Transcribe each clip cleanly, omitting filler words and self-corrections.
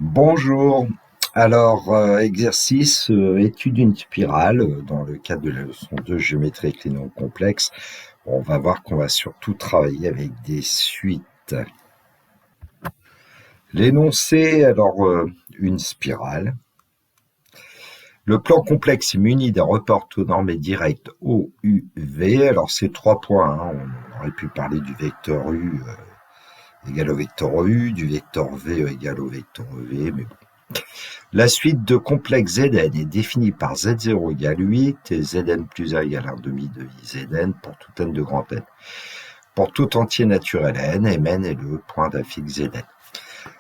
Bonjour. Alors, exercice, étude d'une spirale dans le cadre de la leçon 2 géométrie avec les nombres complexes. On va voir qu'on va surtout travailler avec des suites. L'énoncé, alors, une spirale. Le plan complexe est muni d'un repère orthonormé direct O, U, V. Alors, c'est 3 points, hein. On aurait pu parler du vecteur U égal au vecteur U, du vecteur V égal au vecteur V, mais bon. La suite de complexes Zn est définie par Z0 égale 8 et Zn plus 1 égale 1 demi de Izn pour tout n de grand N. Pour tout entier naturel n, Mn est le point d'un fixe Zn.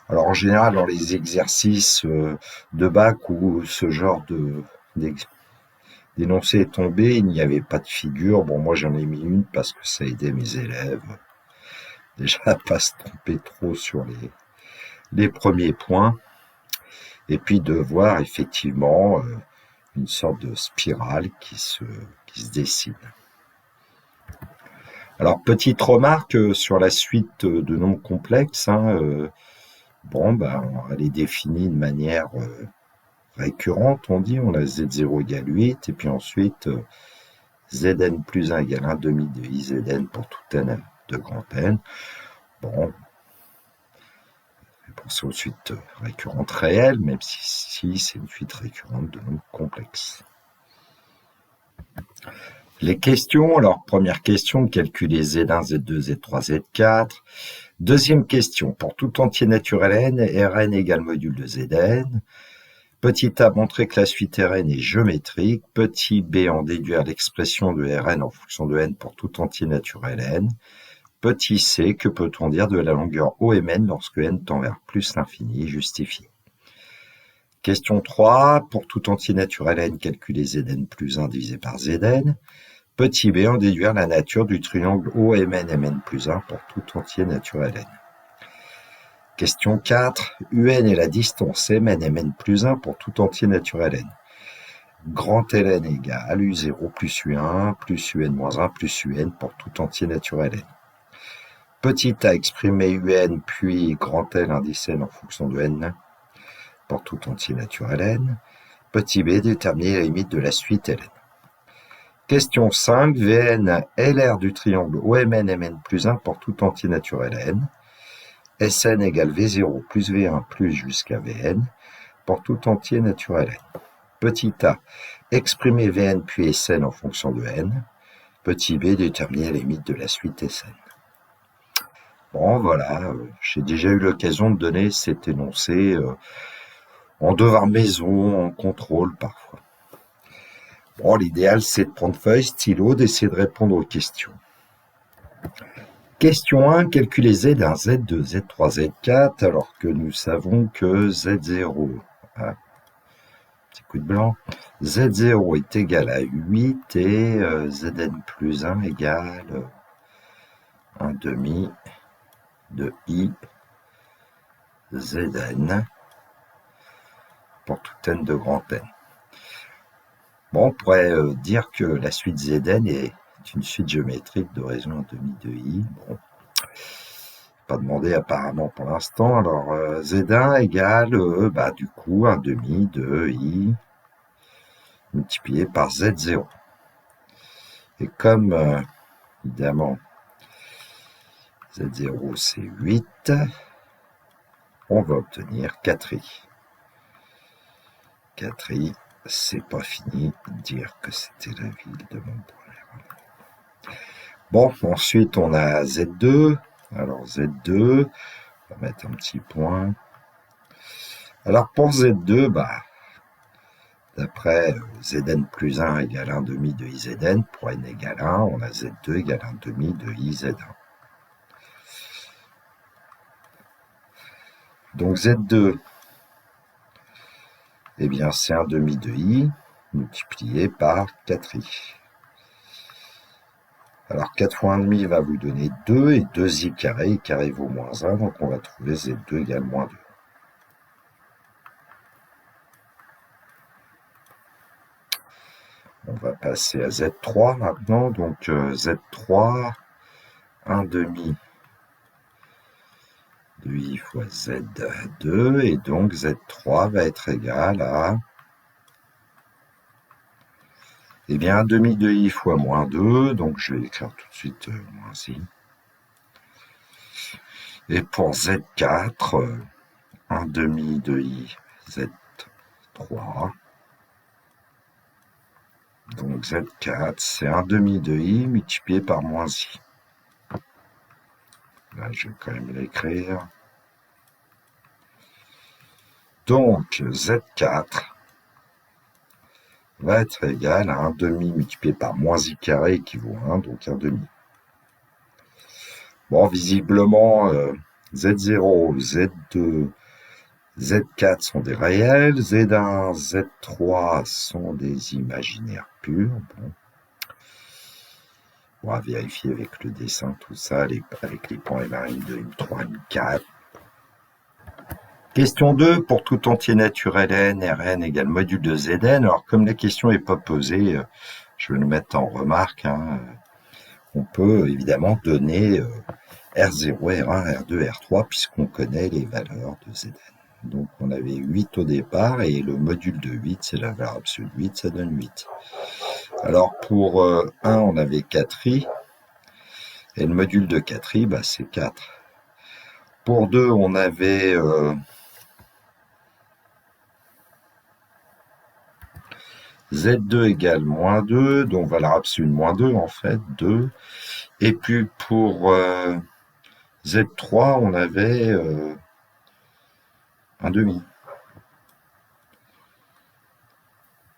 Alors en général, dans les exercices de bac où ce genre d'énoncé est tombé, il n'y avait pas de figure. Bon, moi j'en ai mis une parce que ça aidait mes élèves déjà à pas se tromper trop sur les premiers points. Et puis de voir effectivement une sorte de spirale qui se dessine. Alors, petite remarque sur la suite de nombres complexes, hein, elle est définie de manière récurrente, on dit, on a Z0 égale 8, et puis ensuite Zn plus 1 égale 1 demi de Izn pour tout n de grand N. Bon, c'est une suite récurrente réelle, même si c'est une suite récurrente de nombres complexes. Les questions, alors première question, calculer Z1, Z2, Z3, Z4. Deuxième question, pour tout entier naturel n, Rn égale module de Zn. Petit a, montrer que la suite Rn est géométrique. Petit b, en déduire l'expression de Rn en fonction de n pour tout entier naturel n. Petit c, que peut-on dire de la longueur OMN lorsque n tend vers plus l'infini, justifié. Question 3, pour tout entier naturel n, calculer Zn plus 1 divisé par Zn. Petit b, en déduire la nature du triangle OMN Mn plus 1 pour tout entier naturel n. Question 4, UN est la distance Mn Mn plus 1 pour tout entier naturel n. Grand Ln égale U0 plus U1 plus UN moins 1 plus UN pour tout entier naturel n. Petit a, exprimer UN puis grand L indice n en fonction de n pour tout entier naturel n. Petit b, déterminer la limite de la suite Ln. Question 5, Vn est l'aire du triangle OMN Mn plus 1 pour tout entier naturel n. Sn égale V0 plus V1 plus jusqu'à Vn pour tout entier naturel n. Petit a, exprimer Vn puis Sn en fonction de n. Petit b, déterminer la limite de la suite Sn. Bon, voilà, j'ai déjà eu l'occasion de donner cet énoncé en devoir maison, en contrôle parfois. Bon, l'idéal, c'est de prendre feuille, stylo, d'essayer de répondre aux questions. Question 1, calculer Z1, Z2, Z3, Z4, alors que nous savons que Z0, petit coup de blanc, Z0 est égal à 8 et Zn plus 1 égale 1 demi de I Zn pour tout n de grand N. Bon, on pourrait dire que la suite Zn est une suite géométrique de raison 1 demi de I. Bon, pas demandé apparemment pour l'instant. Alors Z1 égale du coup 1 demi de I multiplié par Z0. Et comme évidemment Z0 c'est 8, on va obtenir 4i. 4i, c'est pas fini de dire que c'était la ville de Montpellier. Bon, ensuite on a Z2. Alors Z2, on va mettre un petit point. Alors pour Z2, d'après Zn plus 1 égale 1 demi de Izn, pour n égale 1, on a Z2 égale 1 demi de Iz1. Donc Z2, eh bien c'est 1 demi de I multiplié par 4i. Alors 4 fois 1,5 va vous donner 2 et 2i carré, i carré vaut moins 1, donc on va trouver Z2 égale moins 2. On va passer à Z3 maintenant, donc Z3, 1 demi de i fois Z2, et donc Z3 va être égal à, eh bien, 1 demi de i fois moins 2, donc je vais écrire tout de suite moins i. Et pour Z4, 1 demi de i Z3, donc Z4, c'est 1 demi de i multiplié par moins i. Là, je vais quand même l'écrire. Donc, Z4 va être égal à 1 demi multiplié par moins i carré qui vaut 1, donc 1 demi. Bon, visiblement, Z0, Z2, Z4 sont des réels, Z1, Z3 sont des imaginaires purs. Bon. On va vérifier avec le dessin tout ça, avec les points M1, M2, M3, M4. Question 2, pour tout entier naturel n, Rn égale module de Zn. Alors, comme la question n'est pas posée, je vais le mettre en remarque. On peut évidemment donner R0, R1, R2, R3, puisqu'on connaît les valeurs de Zn. Donc, on avait 8 au départ, et le module de 8, c'est la valeur absolue de 8, ça donne 8. Alors, pour 1, on avait 4i, et le module de 4i, bah, c'est 4. Pour 2, on avait Z2 égale moins 2, donc valeur absolue de moins 2 en fait, 2. Et puis pour Z3, on avait 1 demi.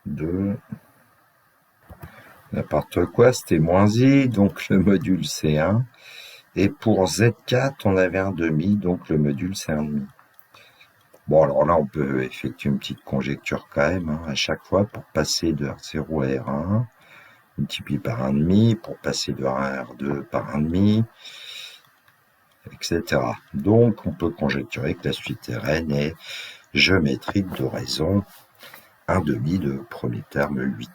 2. N'importe quoi, c'était moins i, donc le module c'est 1. Et pour Z4, on avait 1 demi, donc le module c'est 1 demi. Bon, alors là, on peut effectuer une petite conjecture quand même, à chaque fois, pour passer de R0 à R1, multiplié par 1,5, pour passer de R1 à R2 par 1,5, etc. Donc, on peut conjecturer que la suite Rn est géométrique de raison 1 demi de premier terme 8.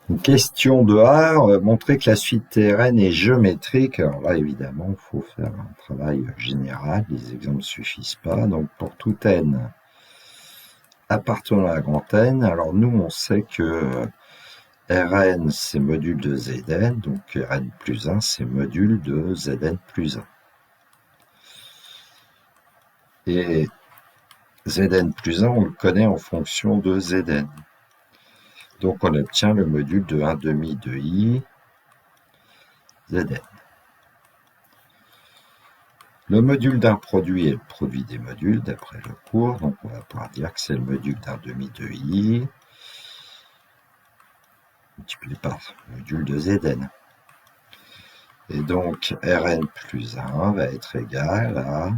Une question de A, montrer que la suite Rn est géométrique. Alors là, évidemment, il faut faire un travail général, les exemples ne suffisent pas. Donc, pour tout n appartenant à grand N, alors nous, on sait que Rn, c'est module de Zn, donc Rn plus 1, c'est module de Zn plus 1. Et Zn plus 1, on le connaît en fonction de Zn. Donc on obtient le module de 1 demi de i Zn. Le module d'un produit est le produit des modules, d'après le cours, donc on va pouvoir dire que c'est le module d'un demi de i multiplié par le module de Zn. Et donc Rn plus 1 va être égal à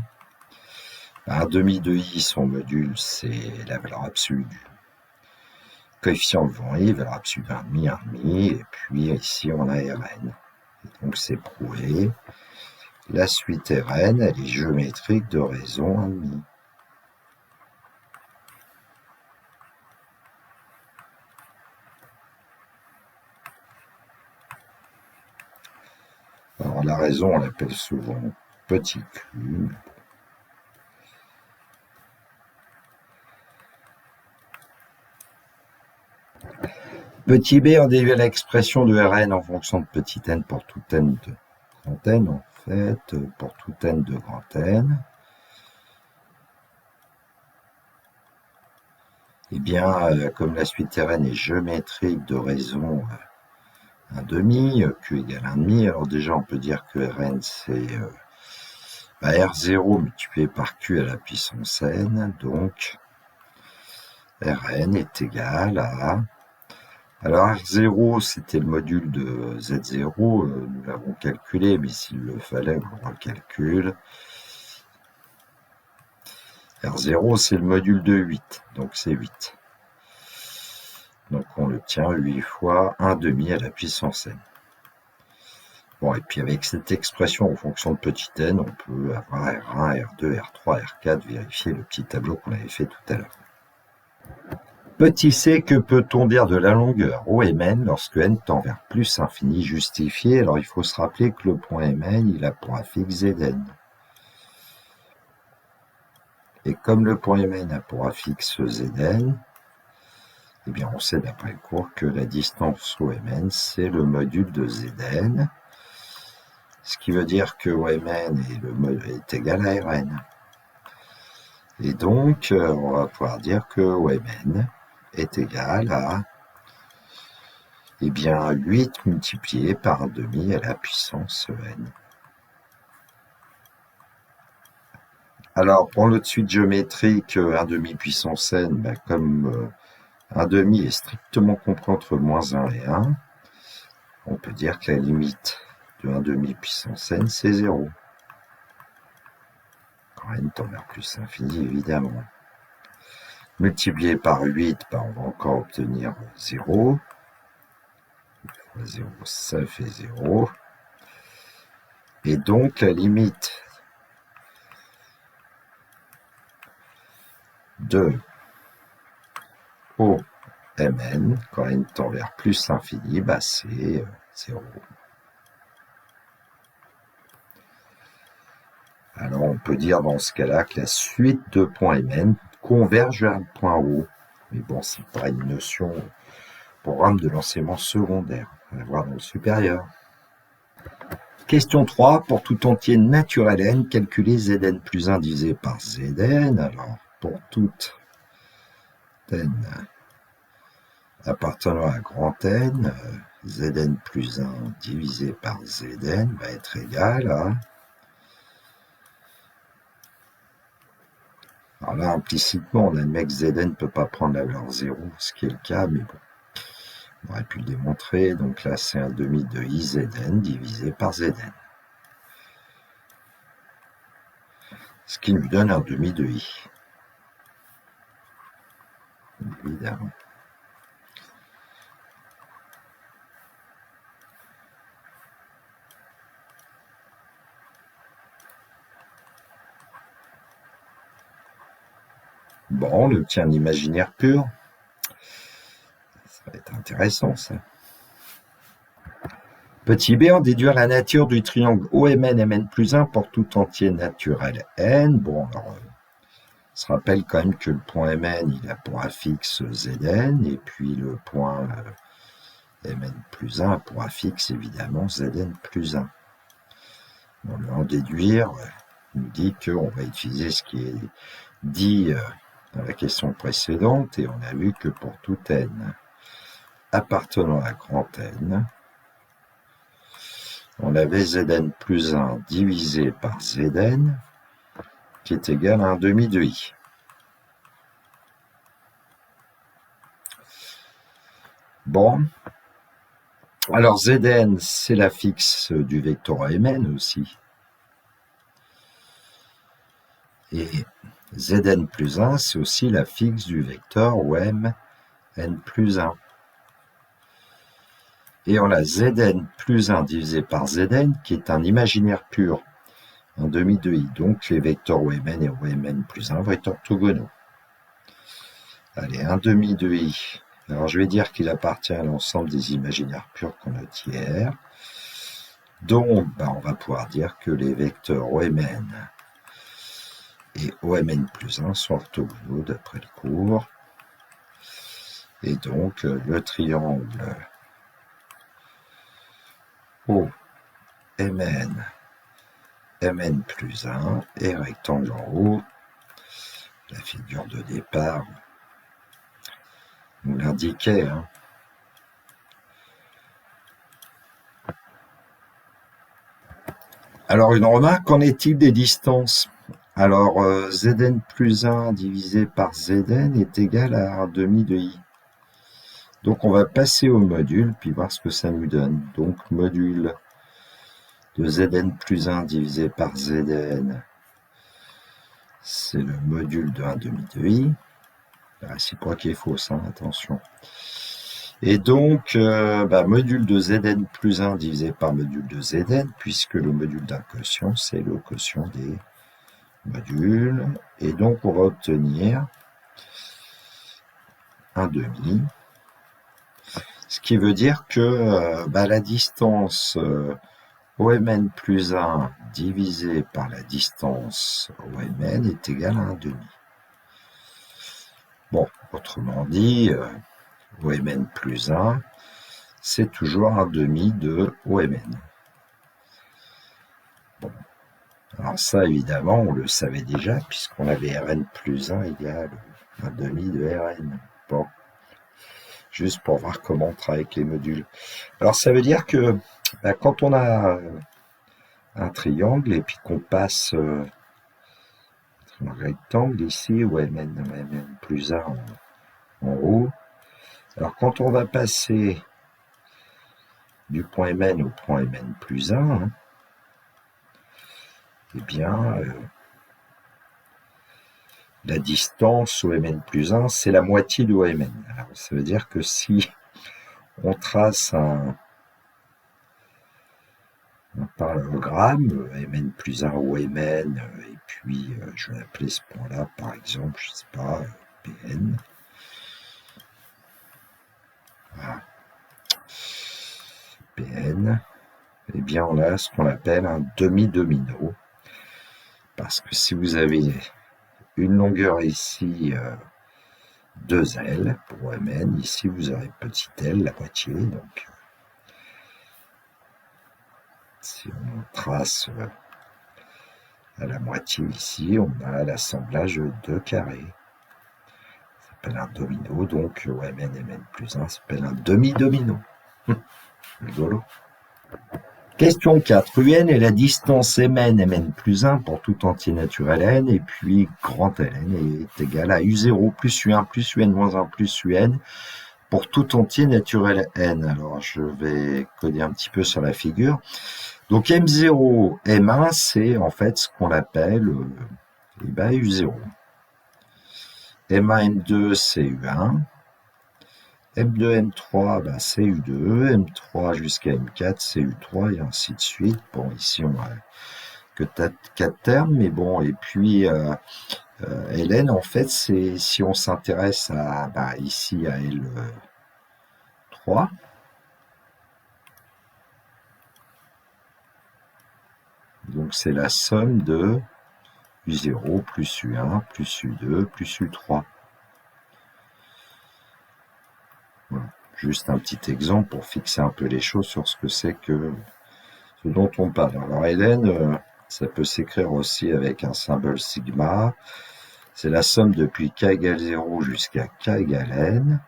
1 demi de i, son module, c'est la valeur absolue du coefficient devant i, valeur absolue d'un demi, 1,5, et puis ici on a Rn. Et donc c'est prouvé. La suite Rn, elle est géométrique de raison 1,5. Alors la raison, on l'appelle souvent petit q. Petit b, on dérive l'expression de Rn en fonction de petit n pour tout n de grand N, en fait, pour tout n de grand N. Eh bien, comme la suite Rn est géométrique de raison 1 demi, q égale 1 demi, alors déjà on peut dire que Rn c'est R0 multiplié par q à la puissance n, donc Rn est égal à... Alors R0 c'était le module de Z0, nous l'avons calculé, mais s'il le fallait, on le calcule. R0 c'est le module de 8, donc c'est 8. Donc on l'obtient 8 fois 1 demi à la puissance n. Bon, et puis avec cette expression en fonction de petit n, on peut avoir R1, R2, R3, R4, vérifier le petit tableau qu'on avait fait tout à l'heure. Petit c, que peut-on dire de la longueur OMN lorsque n tend vers plus infini justifié? Alors il faut se rappeler que le point Mn, il a pour affixe Zn. Et comme le point Mn a pour affixe Zn, eh bien on sait d'après le cours que la distance OMN, c'est le module de Zn, ce qui veut dire que OMN est égal à Rn. Et donc, on va pouvoir dire que OMN est égal à, eh bien, 8 multiplié par 1/2 à la puissance n. Alors, pour notre suite géométrique, 1/2 puissance n, comme 1/2 est strictement compris entre -1 et 1, on peut dire que la limite de 1/2 puissance n, c'est 0. Quand n tend vers plus l'infini, évidemment. Multiplié par 8, on va encore obtenir 0. 0, ça fait 0. Et donc, la limite de OMN, quand n tend vers plus l'infini, c'est 0. Alors, on peut dire dans ce cas-là que la suite de points Mn converge vers le point O. Mais bon, c'est pas une notion programme de l'enseignement secondaire, on va voir dans le supérieur. Question 3, pour tout entier naturel n, calculez Zn plus 1 divisé par Zn. Alors, pour toute n appartenant à grand N, Zn plus 1 divisé par Zn va être égal à... Alors là, implicitement, on admet que Zn ne peut pas prendre la valeur 0, ce qui est le cas, mais bon, on aurait pu le démontrer. Donc là, c'est 1/2 de Izn divisé par Zn. Ce qui nous donne 1/2 de I. Évidemment. Bon, on obtient un imaginaire pur. Ça va être intéressant, ça. Petit b, on déduire la nature du triangle OMN Mn plus 1 pour tout entier naturel n. Bon, alors, on se rappelle quand même que le point Mn, il a pour affixe Zn, et puis le point Mn plus 1 a pour affixe, évidemment, Zn plus 1. On va en déduire, on nous dit qu'on va utiliser ce qui est dit dans la question précédente, et on a vu que pour tout n appartenant à grand N, on avait Zn plus 1 divisé par Zn, qui est égal à 1/2 de I. Bon, alors Zn, c'est l'affixe du vecteur Mn aussi. Et Zn plus 1, c'est aussi l'affixe du vecteur OM n plus 1. Et on a Zn plus 1 divisé par Zn, qui est un imaginaire pur, 1/2 de I. Donc les vecteurs OMN et OMN plus 1 vont être orthogonaux. Allez, 1/2 de I. Alors je vais dire qu'il appartient à l'ensemble des imaginaires purs qu'on a dit hier. Donc on va pouvoir dire que les vecteurs OMN et OMN plus 1 sont orthogonaux d'après le cours. Et donc le triangle OMN Mn plus 1 et rectangle en haut, la figure de départ nous l'indiquait. Alors une remarque, qu'en est-il des distances? Alors Zn plus 1 divisé par Zn est égal à 1/2 de I. Donc on va passer au module, puis voir ce que ça nous donne. Donc module de Zn plus 1 divisé par Zn, c'est le module de 1/2 de I. La réciproque est fausse, attention. Et donc, module de Zn plus 1 divisé par module de Zn, puisque le module d'un quotient, c'est le quotient des modules. Et donc, on va obtenir 1/2. Ce qui veut dire que la distance OMN plus 1 divisé par la distance OMN est égal à 1 demi. Bon, autrement dit, OMN plus 1, c'est toujours 1 demi de OMN. Bon. Alors ça, évidemment, on le savait déjà, puisqu'on avait Rn plus 1 égale 1 demi de Rn. Bon. Juste pour voir comment on travaille avec les modules. Alors ça veut dire que quand on a un triangle et puis qu'on passe un rectangle ici, OMN plus 1 en haut, alors quand on va passer du point Mn au point Mn plus 1, eh bien, la distance OMN plus 1, c'est la moitié de OMN. Alors, ça veut dire que si on trace un parallélogramme, Mn plus 1 OMN, et puis je vais appeler ce point-là, par exemple, je ne sais pas, Pn. Voilà. Pn, eh bien, on a ce qu'on appelle un demi-domino. Parce que si vous avez une longueur ici, 2L pour Mn, ici vous aurez petit l, la moitié, donc si on trace à la moitié ici, on a l'assemblage de 2 carrés. Ça s'appelle un domino, donc Mn et Mn plus 1 s'appelle un demi-domino. Rigolo. Question 4. Un est la distance Mn, Mn plus 1 pour tout entier naturel n, et puis grand Ln est égal à U0 plus U1 plus Un moins 1 plus Un pour tout entier naturel n. Alors, je vais coder un petit peu sur la figure. Donc, M0, M1, c'est en fait ce qu'on appelle U0. M1, M2, c'est U1. M2, M3, c'est U2, M3 jusqu'à M4, c'est U3, et ainsi de suite. Bon, ici, on a que 4 termes, mais bon, et puis Ln, en fait, c'est si on s'intéresse à, ici, à L3, donc c'est la somme de U0 plus U1 plus U2 plus U3. Voilà. Juste un petit exemple pour fixer un peu les choses sur ce que c'est que ce dont on parle. Alors Ln, ça peut s'écrire aussi avec un symbole sigma. C'est la somme depuis k égale 0 jusqu'à k égale n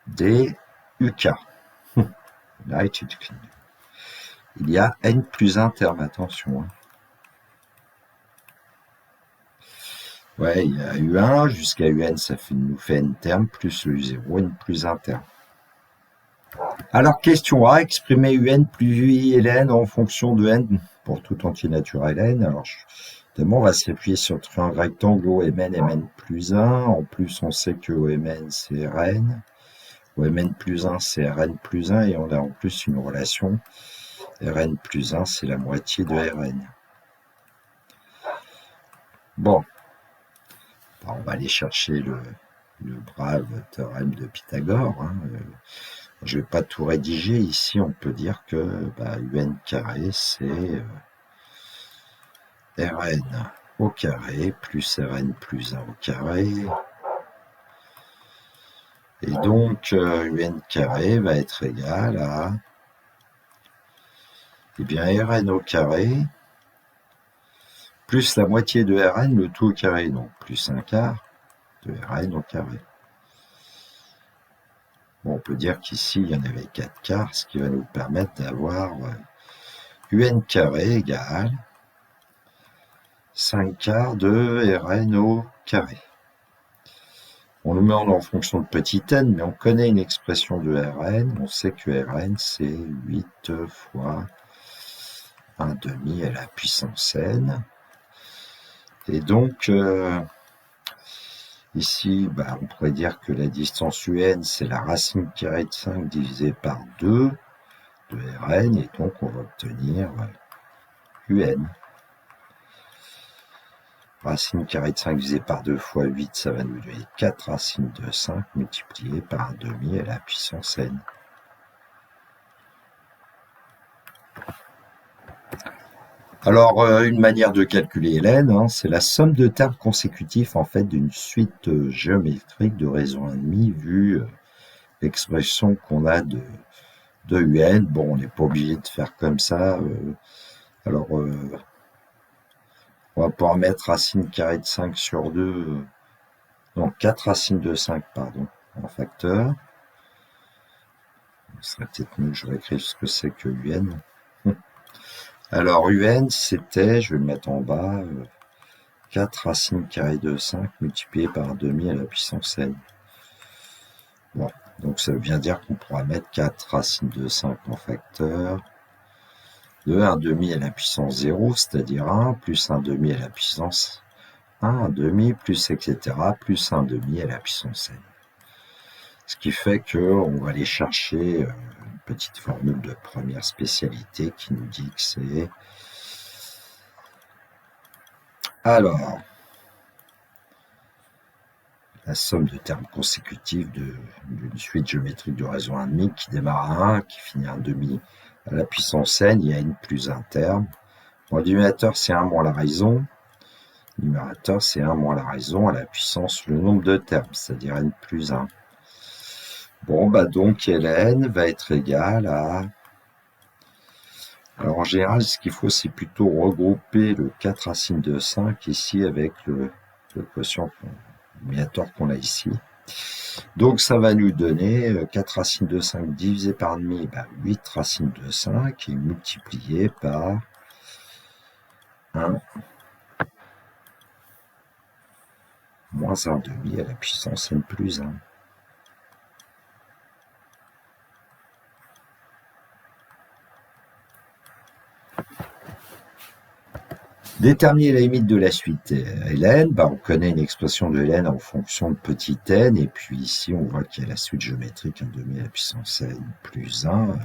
des uk. Là, il y a n plus 1 terme, attention. Ouais, il y a U1 jusqu'à UN, ça nous fait n termes, plus le U0, n plus 1 terme. Alors, question A, exprimer UN plus UI ln en fonction de n pour tout entier naturel n. Alors, évidemment, on va s'appuyer sur le triangle rectangle OMN, Mn plus 1. En plus, on sait que OMN, c'est Rn. OMN plus 1, c'est Rn plus 1. Et on a en plus une relation Rn plus 1, c'est la moitié de Rn. Bon. On va aller chercher le brave théorème de Pythagore. Je ne vais pas tout rédiger. Ici, on peut dire que UN carré, c'est Rn au carré plus Rn plus 1 au carré. Et donc, UN carré va être égal à Rn au carré plus la moitié de Rn, le tout au carré, donc plus un quart de Rn au carré. Bon, on peut dire qu'ici, il y en avait 4 quarts, ce qui va nous permettre d'avoir UN carré égale 5 quarts de Rn au carré. On le met en fonction de petit n, mais on connaît une expression de Rn. On sait que Rn, c'est 8 fois 1 demi à la puissance n. Et donc, ici, on pourrait dire que la distance UN, c'est la racine carrée de 5 divisé par 2 de Rn, et donc on va obtenir UN. Racine carrée de 5 divisé par 2 fois 8, ça va nous donner 4 racines de 5 multipliées par 1 demi à la puissance n. Alors, une manière de calculer Hélène, hein, c'est la somme de termes consécutifs en fait d'une suite géométrique de raisons et demie vu l'expression qu'on a de UN. Bon, on n'est pas obligé de faire comme ça. Alors, on va pouvoir mettre racine carrée de 5 sur 2, non, 4 racines de 5, pardon, en facteur. Ce serait peut-être mieux que je réécrive ce que c'est que UN. Alors, UN, c'était, je vais le mettre en bas, 4 racines carrées de 5 multiplié par 1 demi à la puissance n. Bon, donc ça veut bien dire qu'on pourra mettre 4 racines de 5 en facteur de 1 demi à la puissance 0, c'est-à-dire 1, plus 1 demi à la puissance 1 demi, plus etc., plus 1 demi à la puissance n. Ce qui fait qu'on va aller chercher une petite formule de première spécialité qui nous dit que c'est... Alors, la somme de termes consécutifs d'une suite géométrique de raison 1,5 qui démarre à 1, qui finit à 1 demi à la puissance n, il y a n plus un terme. Bon, le dénominateur, c'est 1 moins la raison. Le numérateur, c'est 1 moins la raison à la puissance le nombre de termes, c'est-à-dire n plus 1. Bon, bah donc Ln va être égal à... Alors en général, ce qu'il faut, c'est plutôt regrouper le 4 racines de 5 ici avec le quotient dénominateur qu'on a ici. Donc ça va nous donner 4 racines de 5 divisé par demi, 8 racines de 5 et multiplié par 1 moins 1 demi à la puissance n plus 1. Déterminer la limite de la suite Ln, on connaît une expression de Ln en fonction de petit n, et puis ici on voit qu'il y a la suite géométrique 1 demi à la puissance n plus 1.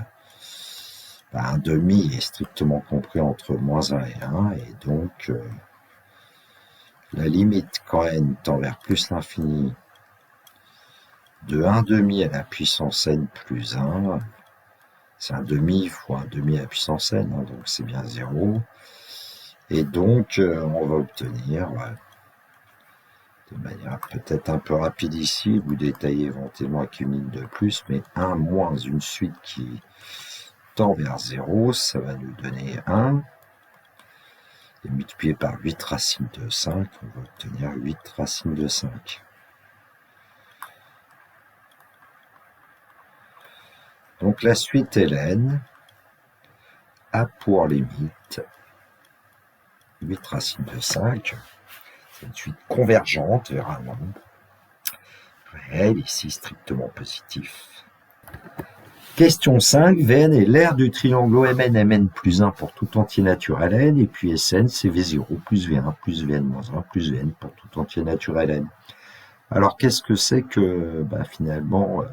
1 demi est strictement compris entre moins 1 et 1, et donc la limite quand n tend vers plus l'infini de 1 demi à la puissance n plus 1, c'est 1 demi fois 1 demi à la puissance n, hein, donc c'est bien 0. Et donc, on va obtenir, de manière peut-être un peu rapide ici, vous détaillez éventuellement avec une ligne de plus, mais 1 moins une suite qui tend vers 0, ça va nous donner 1. Et multiplié par 8 racines de 5, on va obtenir 8 racines de 5. Donc la suite Ln a pour limite 8 racines de 5. C'est une suite convergente vers un nombre réel, ici strictement positif. Question 5, Vn est l'aire du triangle OMN Mn plus 1 pour tout entier naturel n, et puis Sn c'est V0 plus V1 plus Vn moins 1 plus Vn pour tout entier naturel n. Alors qu'est-ce que c'est que finalement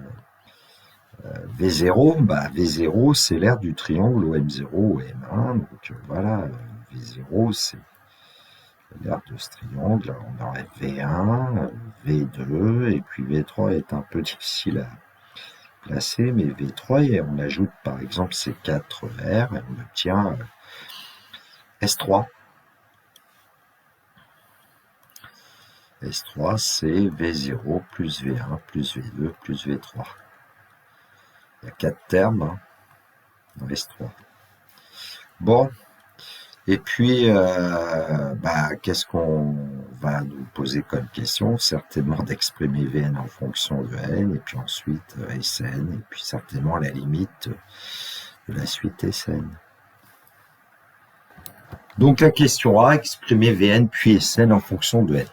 V0 V0 c'est l'aire du triangle OM0 OM1, donc voilà, V0 c'est l'aire de ce triangle, on aurait V1, V2, et puis V3 est un peu difficile à placer, mais V3, et on ajoute par exemple ces 4 R, et on obtient S3. S3, c'est V0 plus V1 plus V2 plus V3. Il y a 4 termes dans S3. Bon, et puis, qu'est-ce qu'on va nous poser comme question? Certainement d'exprimer Vn en fonction de n, et puis ensuite Sn, et puis certainement la limite de la suite Sn. Donc la question A, exprimer Vn puis Sn en fonction de n.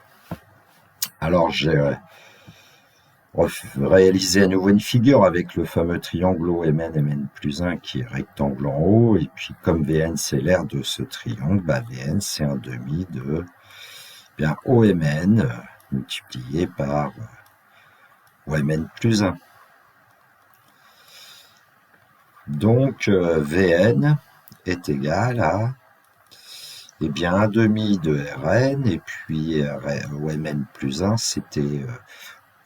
Alors j'ai réalisé à nouveau une figure avec le fameux triangle OMN Mn plus 1 qui est rectangle en haut, et puis comme Vn c'est l'aire de ce triangle, Vn c'est un demi de OMN multiplié par OMN plus 1. Donc Vn est égal à 1 demi de Rn, et puis OMN plus 1 c'était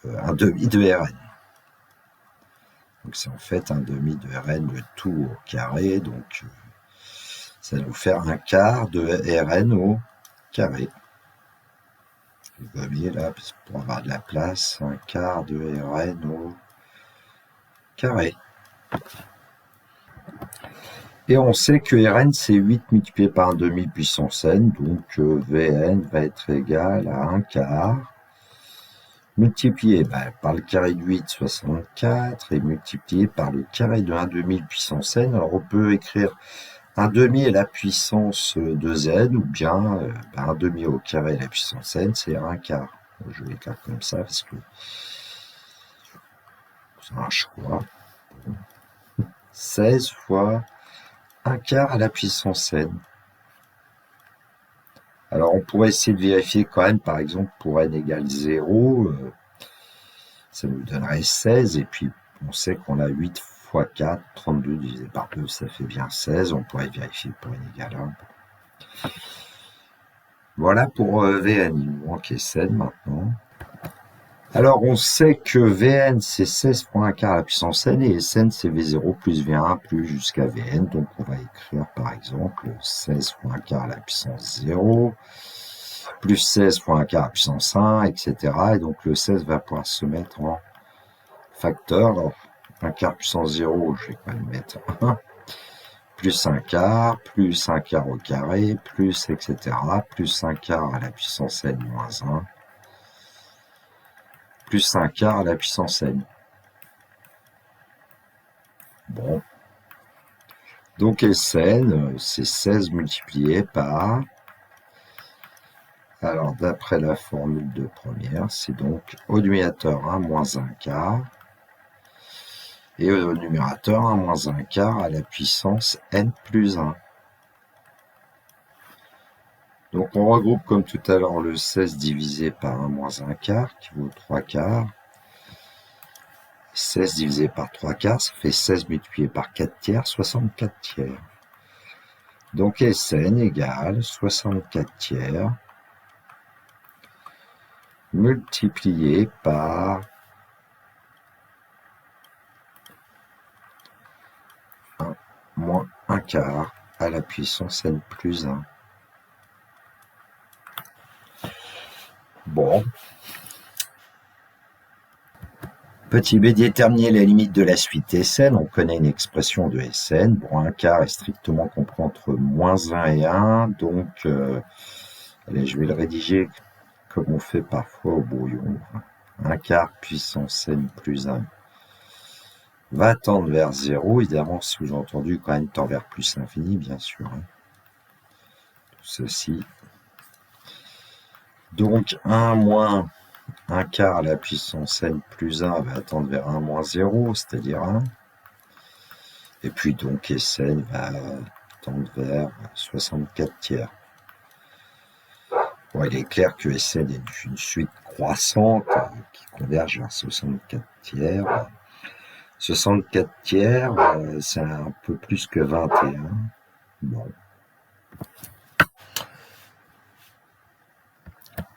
1 demi de Rn. Donc c'est en fait 1 demi de Rn le tout au carré, donc Ça va nous faire un quart de Rn au carré. Je vais mis là pour avoir de la place, un quart de Rn au carré. Et on sait que Rn c'est 8 multiplié par 1 demi puissance n, donc Vn va être égal à un quart multiplié par le carré de 8, 64, et multiplié par le carré de 1 demi puissance n. Alors on peut écrire 1 demi est la puissance de z, ou bien 1 demi au carré de la puissance n, c'est un quart. Je vais l'écrire comme ça parce que c'est un choix. 16 fois un quart à la puissance n. Alors on pourrait essayer de vérifier quand même, par exemple, pour n égale 0, ça nous donnerait 16, et puis on sait qu'on a 8 fois 4, 32 divisé par 2, ça fait bien 16, on pourrait vérifier pour n égale 1. Voilà pour Vn, il nous manque Sn maintenant. Alors on sait que Vn c'est 16 fois 1 quart à la puissance n, et Sn c'est V0 plus V1 plus jusqu'à Vn, donc on va écrire par exemple 16 fois 1 quart à la puissance 0, plus 16 fois 1 quart à la puissance 1, etc. Et donc le 16 va pouvoir se mettre en facteur. Alors 1 quart puissance 0, je vais quand même mettre 1, plus 1 quart au carré, plus etc. Plus 1 quart à la puissance n moins 1, plus 1 quart à la puissance n. Bon. Donc Sn, c'est 16 multiplié par... Alors, d'après la formule de première, c'est donc au numérateur 1 moins 1 quart, et au numérateur 1 moins 1 quart à la puissance n plus 1. Donc on regroupe comme tout à l'heure le 16 divisé par 1 moins 1 quart, qui vaut 3 quarts. 16 divisé par 3 quarts, ça fait 16 multiplié par 4 tiers, 64 tiers. Donc Sn égale 64 tiers multiplié par 1 moins 1 quart à la puissance n plus 1. Bon. Petit b, déterminer la limite de la suite Sn. On connaît une expression de Sn. Bon, un quart est strictement compris entre moins 1 et 1. Donc, allez, je vais le rédiger comme on fait parfois au brouillon. Un quart puissance n plus 1 va tendre vers 0. Évidemment, sous-entendu, quand même, tend vers plus l'infini, bien sûr. Ceci. Donc, 1 moins 1 quart à la puissance n plus 1 va tendre vers 1 moins 0, c'est-à-dire 1. Et puis donc Sn va tendre vers 64 tiers. Bon, il est clair que Sn est une suite croissante qui converge vers 64 tiers. 64 tiers, c'est un peu plus que 21. Bon.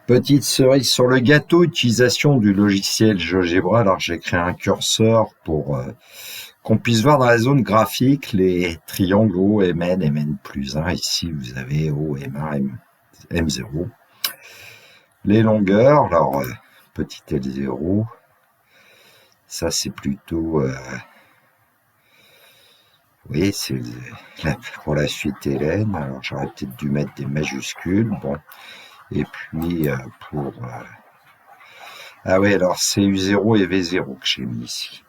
Petite cerise sur le gâteau, utilisation du logiciel GeoGebra. Alors j'ai créé un curseur pour qu'on puisse voir dans la zone graphique les triangles O, Mn, Mn plus 1. Ici vous avez O, M1, M0. Les longueurs, alors petit L0, ça c'est plutôt... oui, c'est pour la suite Hélène. Alors j'aurais peut-être dû mettre des majuscules. Bon. Et puis pour... ah oui, alors c'est U0 et V0 que j'ai mis ici.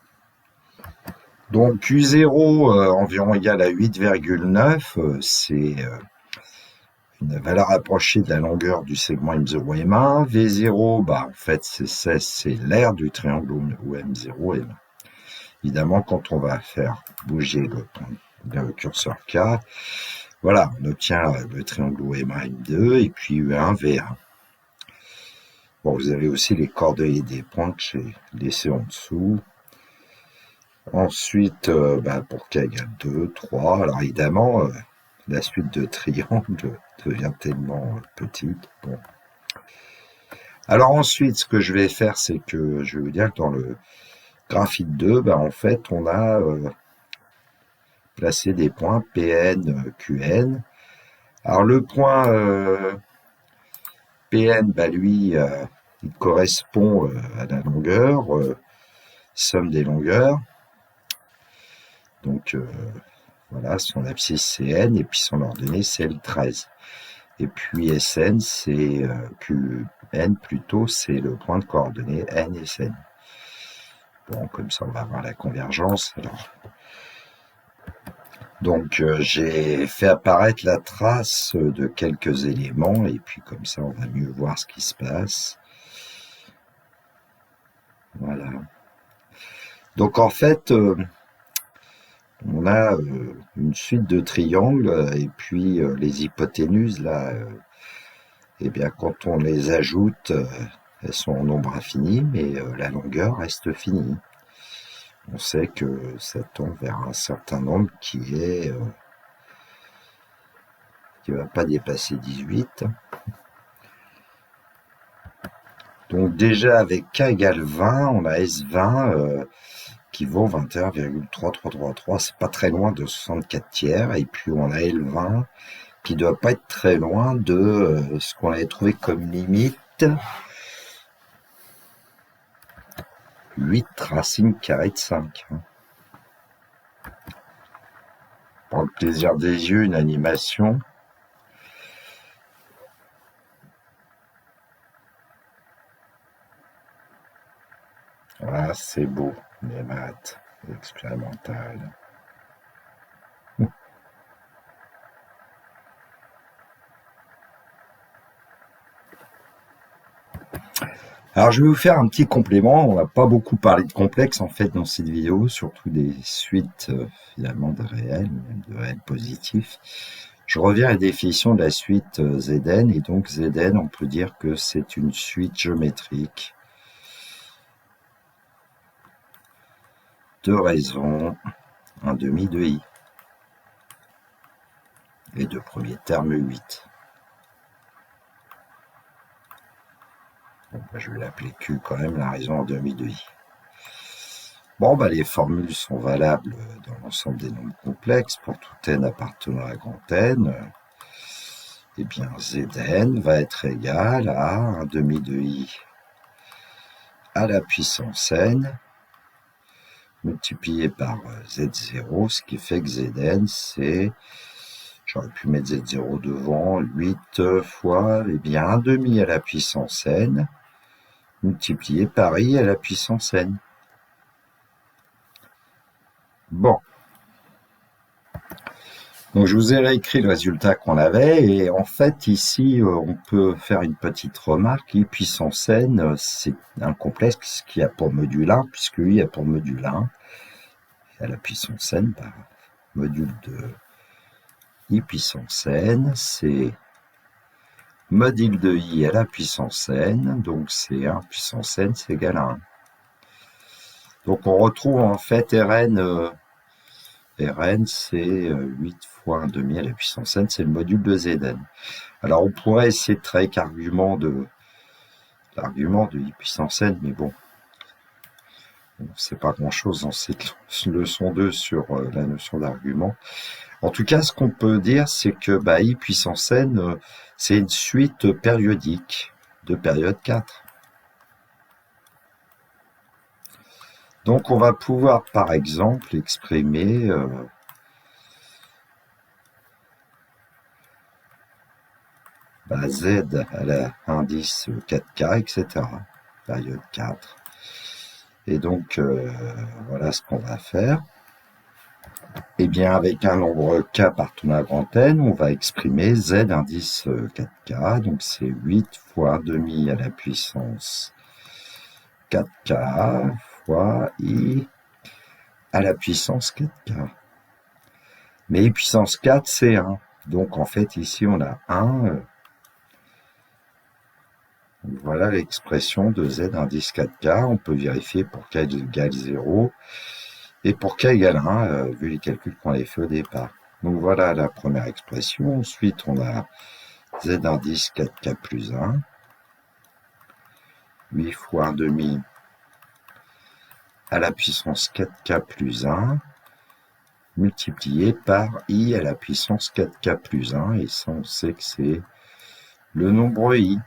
Donc U0 environ égal à 8,9, c'est une valeur approchée de la longueur du segment M0 M1. V0, en fait c'est l'aire du triangle OM0 M1. Évidemment, quand on va faire bouger le curseur K, voilà, on obtient le triangle OM1 M2 et puis U1 V1. Bon, vous avez aussi les coordonnées des points que j'ai laissés en dessous. Ensuite, pour k égale 2, 3, alors évidemment, la suite de triangles devient tellement petite. Bon. Alors ensuite, ce que je vais faire, c'est que je vais vous dire que dans le graphique 2, en fait, on a placé des points Pn, Qn, Alors le point Pn, bah lui, il correspond à la longueur, somme des longueurs. Donc voilà, son abscisse c'est n, et puis son ordonnée c'est L13. Et puis Sn, c'est Qn plutôt, c'est le point de coordonnées n et Sn. Bon, comme ça on va avoir la convergence. Alors, donc j'ai fait apparaître la trace de quelques éléments, et puis comme ça on va mieux voir ce qui se passe. Voilà. Donc en fait, on a une suite de triangles, et puis les hypoténuses là, eh bien quand on les ajoute, elles sont en nombre infini, mais la longueur reste finie. On sait que ça tend vers un certain nombre qui va pas dépasser 18. Donc déjà avec k égale 20, on a S20 qui vaut 21,3333. C'est pas très loin de 64 tiers. Et puis on a L20 qui doit pas être très loin de ce qu'on avait trouvé comme limite. 8 racines carrées de 5. Pour le plaisir des yeux, une animation. Ah, c'est beau, les maths expérimentales. Alors, je vais vous faire un petit complément. On n'a pas beaucoup parlé de complexes, en fait, dans cette vidéo, surtout des suites, finalement, de réels, même de réels positifs. Je reviens à la définition de la suite Zn, et donc Zn, on peut dire que c'est une suite géométrique de raisons 1/2 de i, et de premier terme 8. Bon, bah, je vais l'appeler Q quand même, la raison 1/2 de i. Bon, bah, les formules sont valables dans l'ensemble des nombres complexes pour tout n appartenant à grand n. Eh bien, Zn va être égal à 1/2 de i à la puissance n multiplié par z0, ce qui fait que Zn, c'est, j'aurais pu mettre z0 devant, 8 fois, eh bien, 1/2 à la puissance n multiplié par i à la puissance n. Bon. Donc je vous ai réécrit le résultat qu'on avait, et en fait ici on peut faire une petite remarque. I puissance n, c'est un complexe qui a pour module 1, puisque i a pour module 1, et à la puissance n par module de i puissance n, c'est module de i à la puissance n, donc c'est 1 puissance n, c'est égal à 1. Donc on retrouve en fait Rn, c'est 8 fois 1/2 à la puissance n, c'est le module de Zn. Alors on pourrait essayer de travailler avec l'argument de i puissance n, mais bon, c'est pas grand chose dans cette leçon 2 sur la notion d'argument. En tout cas, ce qu'on peut dire, c'est que i puissance n, c'est une suite périodique de période 4. Donc on va pouvoir par exemple exprimer z à l'indice 4k, etc. Période 4. Et donc, voilà ce qu'on va faire. Eh bien, avec un nombre k appartenant à grand n, on va exprimer z indice 4k. Donc, c'est 8 fois 1/2 à la puissance 4k fois i à la puissance 4k. Mais i puissance 4, c'est 1. Donc, en fait, ici, on a 1. Voilà l'expression de z indice 4k. On peut vérifier pour k égale 0 et pour k égale 1, vu les calculs qu'on avait fait au départ. Donc voilà la première expression. Ensuite, on a z indice 4k plus 1. 8 fois 1/2 à la puissance 4k plus 1 multiplié par i à la puissance 4k plus 1, et ça on sait que c'est le nombre i.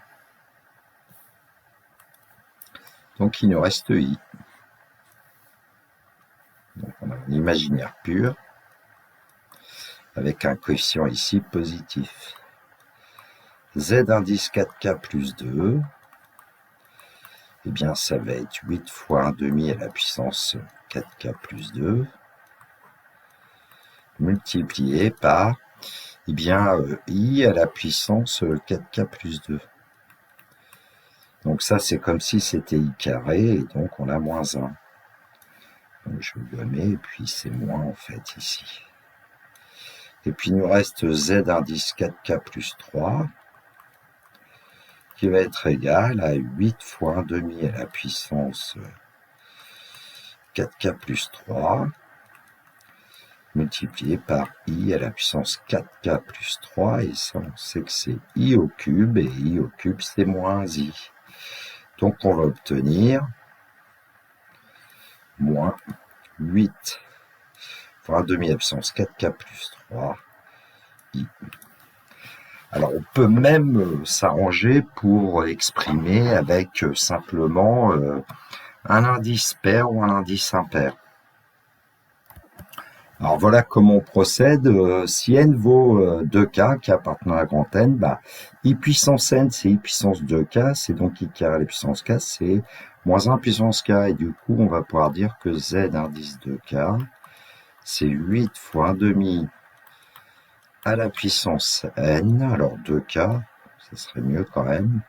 Donc il nous reste i. Donc on a un imaginaire pur, avec un coefficient ici positif. Z indice 4k plus 2, eh bien ça va être 8 fois 1,5 à la puissance 4k plus 2, multiplié par eh bien, i à la puissance 4k plus 2. Donc ça, c'est comme si c'était i carré, et donc on a moins 1. Donc je vais gommer, et puis c'est moins en fait ici. Et puis il nous reste z indice 4k plus 3, qui va être égal à 8 fois 1,5 à la puissance 4k plus 3, multiplié par i à la puissance 4k plus 3, et ça on sait que c'est i au cube, et i au cube c'est moins i. Donc on va obtenir moins 8 fois 1,5 à la puissance 4k plus 3 i. Alors on peut même s'arranger pour exprimer avec simplement un indice pair ou un indice impair. Alors voilà comment on procède. Si n vaut 2k, k appartenant à grand n, i puissance n c'est i puissance 2k, c'est donc i carré à la puissance k, c'est moins 1 puissance k, et du coup on va pouvoir dire que z indice 2k, c'est 8 fois 1,5 à la puissance n, alors 2k, ça serait mieux quand même,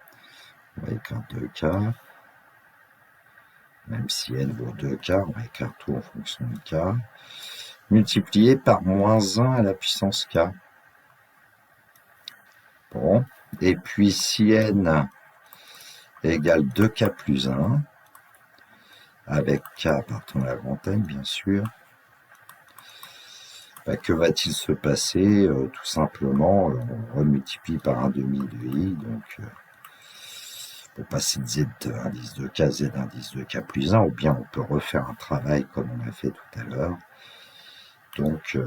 on va écrire 2k, même si n vaut 2k, on va écrire tout en fonction de k, multiplié par moins 1 à la puissance k. Bon, et puis si n égale 2k plus 1, avec k appartenant à la grande n, bien sûr, que va-t-il se passer? Tout simplement, on remultiplie par 1,5 de i, donc pour passer de z indice de k, z indice de k plus 1, ou bien on peut refaire un travail comme on a fait tout à l'heure. Donc,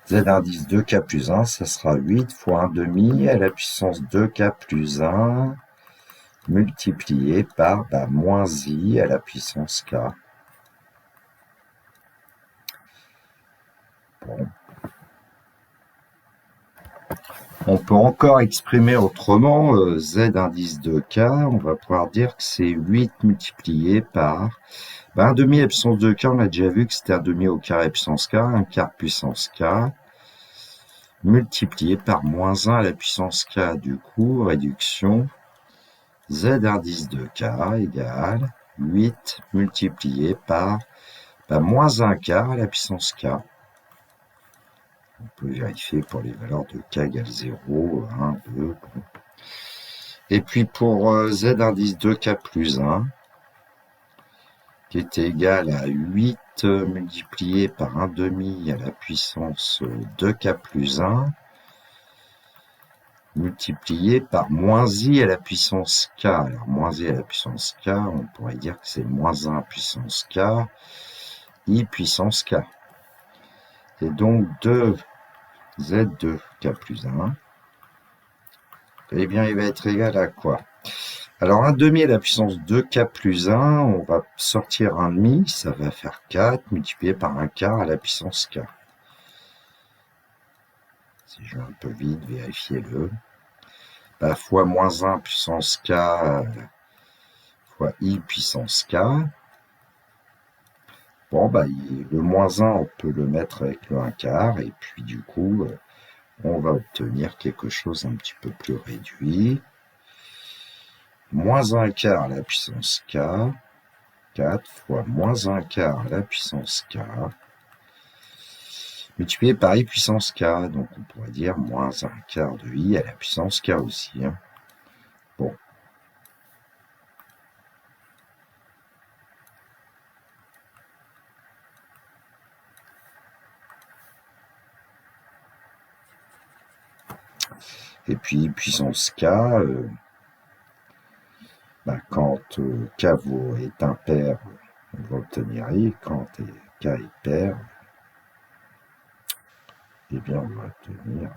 z indice de k plus 1, ça sera 8 fois 1,5 à la puissance 2k plus 1, multiplié par moins i à la puissance k. Bon. On peut encore exprimer autrement z indice de k, on va pouvoir dire que c'est 8 multiplié par 1,5 à la puissance de k, on a déjà vu que c'était 1,5 au carré puissance k, 1 quart puissance k, multiplié par moins 1 à la puissance k, du coup, réduction, z indice de k égale 8 multiplié par moins 1 quart à la puissance k. On peut vérifier pour les valeurs de k égale 0, 1, 2. Bon. Et puis pour z indice de k plus 1, qui est égal à 8 multiplié par 1,5 à la puissance 2k plus 1, multiplié par moins i à la puissance k. Alors moins i à la puissance k, on pourrait dire que c'est moins 1 puissance k, i puissance k. Et donc 2z de k plus 1, eh bien il va être égal à quoi? Alors 1,5 à la puissance 2k plus 1, on va sortir 1,5, ça va faire 4, multiplié par 1 quart à la puissance k. Si je vais un peu vite, vérifiez-le. Fois moins 1 puissance k fois i puissance k. Bon, le moins 1, on peut le mettre avec le 1 quart, et puis du coup, on va obtenir quelque chose un petit peu plus réduit. Moins 1 quart à la puissance k, 4 fois moins 1 quart à la puissance k, multiplié par i puissance k, donc on pourrait dire moins 1 quart de i à la puissance k aussi. Hein. Bon. Et puis puissance k, quand k est impair, On va obtenir I quand K est pair. Eh bien, on va obtenir...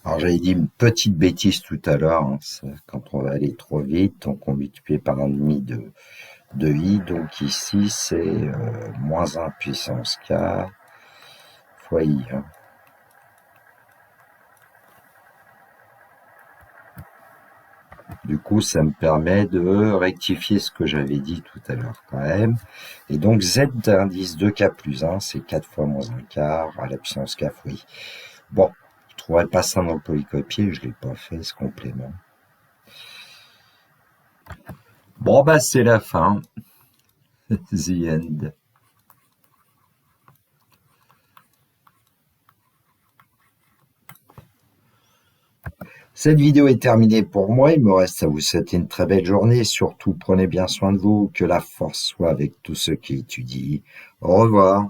Alors, j'avais dit une petite bêtise tout à l'heure, hein, quand on va aller trop vite, donc on multiplie par un demi de I. Donc ici, c'est moins 1 puissance K fois I. Hein. Du coup, ça me permet de rectifier ce que j'avais dit tout à l'heure quand même. Et donc, Z d'indice de K plus 1, c'est 4 fois moins 1 quart à la puissance K fois I. Bon, je ne trouverais pas ça dans le polycopier, je ne l'ai pas fait, ce complément. Bon, bah, c'est la fin. The end. Cette vidéo est terminée pour moi. Il me reste à vous souhaiter une très belle journée. Surtout, prenez bien soin de vous. Que la force soit avec tous ceux qui étudient. Au revoir.